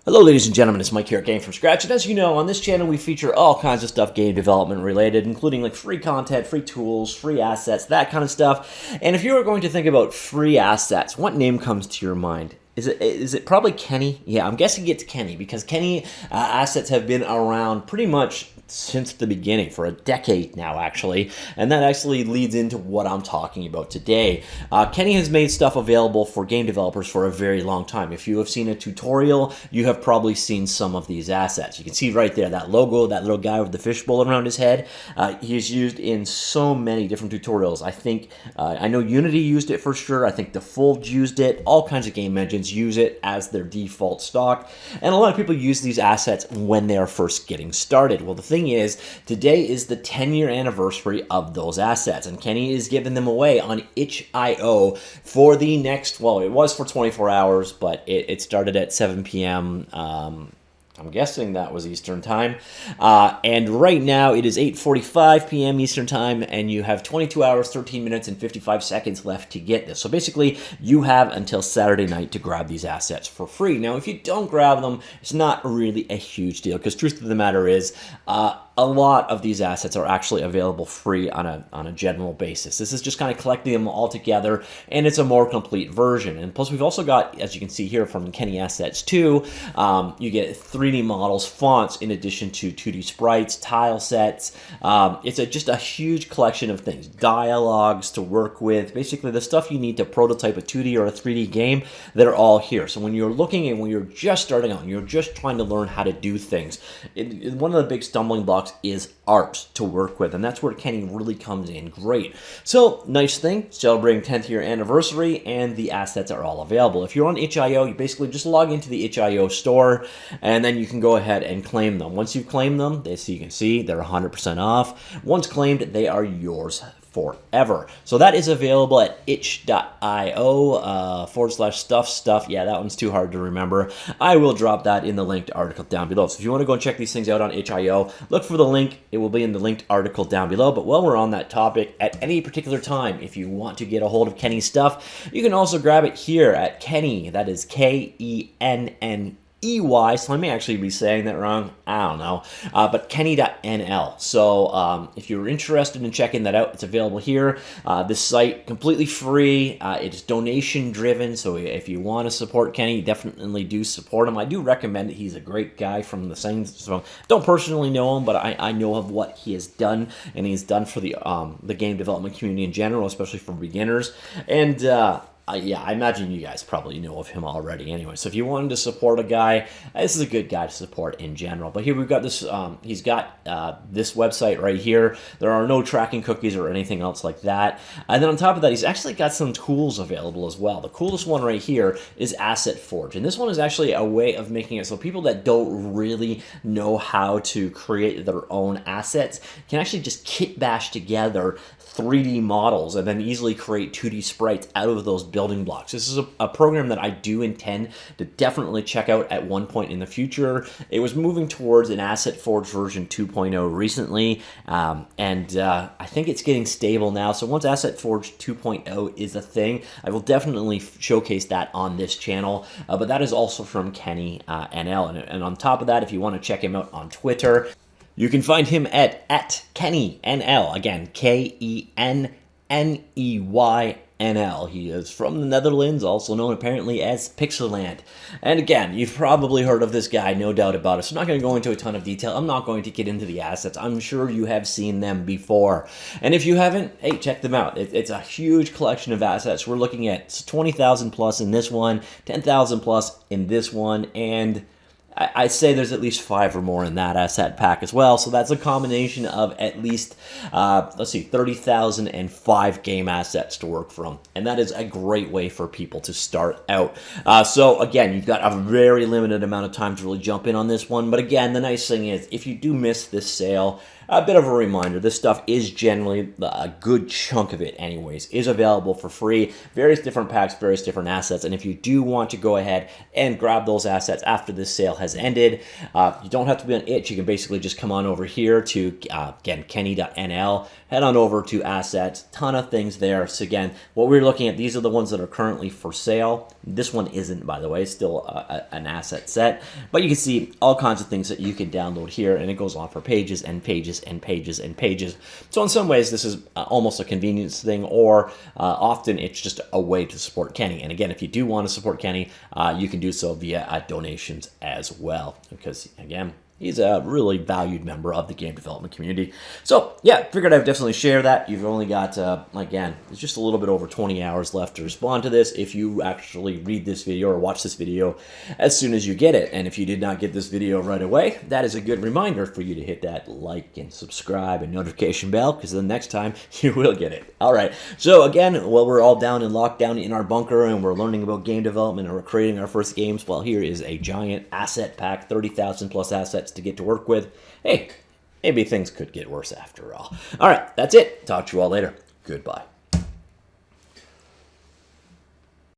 Hello ladies and gentlemen, it's Mike here at Game From Scratch, and as you know, on this channel we feature all kinds of stuff game development related, including like free content, free tools, free assets, that kind of stuff. And if you were going to think about free assets, what name comes to your mind? Is it probably Kenney? Yeah, I'm guessing it's Kenney, because Kenney assets have been around pretty much since the beginning, for a decade now actually, and that actually leads into what I'm talking about today. Kenney has made stuff available for game developers for a very long time. If you have seen a tutorial, you have probably seen some of these assets. You can see right there, that logo, that little guy with the fishbowl around his head. He's used in so many different tutorials. I think, I know Unity used it for sure, I think Default used it, all kinds of game engines use it as their default stock, and a lot of people use these assets when they are first getting started. Well, the thing is, today is the 10-year anniversary of those assets, and Kenney is giving them away on itch.io for the next, well, it was for 24 hours, but it started at 7 p.m. I'm guessing that was Eastern Time. And right now it is 8:45 p.m. Eastern Time, and you have 22 hours, 13 minutes, and 55 seconds left to get this. So basically, you have until Saturday night to grab these assets for free. Now, if you don't grab them, it's not really a huge deal, because truth of the matter is, a lot of these assets are actually available free on a general basis. This is just kind of collecting them all together, and it's a more complete version. And plus, we've also got, as you can see here from Kenney Assets 2, you get 3D models, fonts, in addition to 2D sprites, tile sets. It's just a huge collection of things, dialogues to work with, basically the stuff you need to prototype a 2D or a 3D game, that are all here. So when you're looking and when you're just starting out and you're just trying to learn how to do things, one of the big stumbling blocks is art to work with, and that's where Kenney really comes in great. So, nice thing, celebrating 10th year anniversary, and the assets are all available. If you're on itch.io, you basically just log into the itch.io store, and then you can go ahead and claim them. Once you claim them, you can see they're 100% off. Once claimed, they are yours forever. So that is available at itch.io /stuff. Yeah, that one's too hard to remember. I will drop that in the linked article down below. So if you want to go and check these things out on itch.io, look for the link. It will be in the linked article down below. But while we're on that topic, at any particular time, if you want to get a hold of Kenney stuff, you can also grab it here at Kenney. That is Kenney. So I may actually be saying that wrong, I don't know, but Kenney.nl. So if you're interested in checking that out, it's available here. This site, completely free, it's donation driven, so if you want to support Kenney, definitely do support him. I do recommend it. He's a great guy from the same, so don't personally know him, but I know of what he has done, and he's done for the game development community in general, especially for beginners, and yeah, I imagine you guys probably know of him already anyway. So if you wanted to support a guy, this is a good guy to support in general. But here we've got this, he's got this website right here. There are no tracking cookies or anything else like that. And then on top of that, he's actually got some tools available as well. The coolest one right here is Asset Forge. And this one is actually a way of making it so people that don't really know how to create their own assets can actually just kit bash together 3D models and then easily create 2D sprites out of those building blocks. This is a program that I do intend to definitely check out at one point in the future. It was moving towards an Asset Forge version 2.0 recently, and I think it's getting stable now. So once Asset Forge 2.0 is a thing, I will definitely showcase that on this channel, but that is also from Kenney.nl. And on top of that, if you want to check him out on Twitter, you can find him at Kenney.nl. Again, Kenney.nl. He is from the Netherlands, also known apparently as Pixelland. And again, you've probably heard of this guy, no doubt about it. So I'm not going to go into a ton of detail. I'm not going to get into the assets. I'm sure you have seen them before. And if you haven't, hey, check them out. It's a huge collection of assets. We're looking at 20,000 plus in this one, 10,000 plus in this one, and I'd say there's at least 5 or more in that asset pack as well. So that's a combination of at least, 30,005 game assets to work from. And that is a great way for people to start out. So again, you've got a very limited amount of time to really jump in on this one. But again, the nice thing is, if you do miss this sale, a bit of a reminder, this stuff is generally, a good chunk of it anyways, is available for free. Various different packs, various different assets. And if you do want to go ahead and grab those assets after this sale has has ended. You don't have to be on itch. You can basically just come on over here to, again, Kenney.nl. Head on over to assets. Ton of things there. So again, what we're looking at, these are the ones that are currently for sale. This one isn't, by the way. It's still an asset set. But you can see all kinds of things that you can download here, and it goes on for pages and pages and pages and pages. So in some ways, this is almost a convenience thing, or often it's just a way to support Kenney. And again, if you do want to support Kenney, you can do so via donations as well, because again, he's a really valued member of the game development community. So yeah, figured I'd definitely share that. You've only got, again, it's just a little bit over 20 hours left to respond to this if you actually read this video or watch this video as soon as you get it. And if you did not get this video right away, that is a good reminder for you to hit that like and subscribe and notification bell, because the next time you will get it. All right, so again, while we're all down and locked down in our bunker and we're learning about game development and we're creating our first games, well, here is a giant asset pack, 30,000 plus assets to get to work with. Hey, maybe things could get worse after all. All right, that's it. Talk to you all later. Goodbye.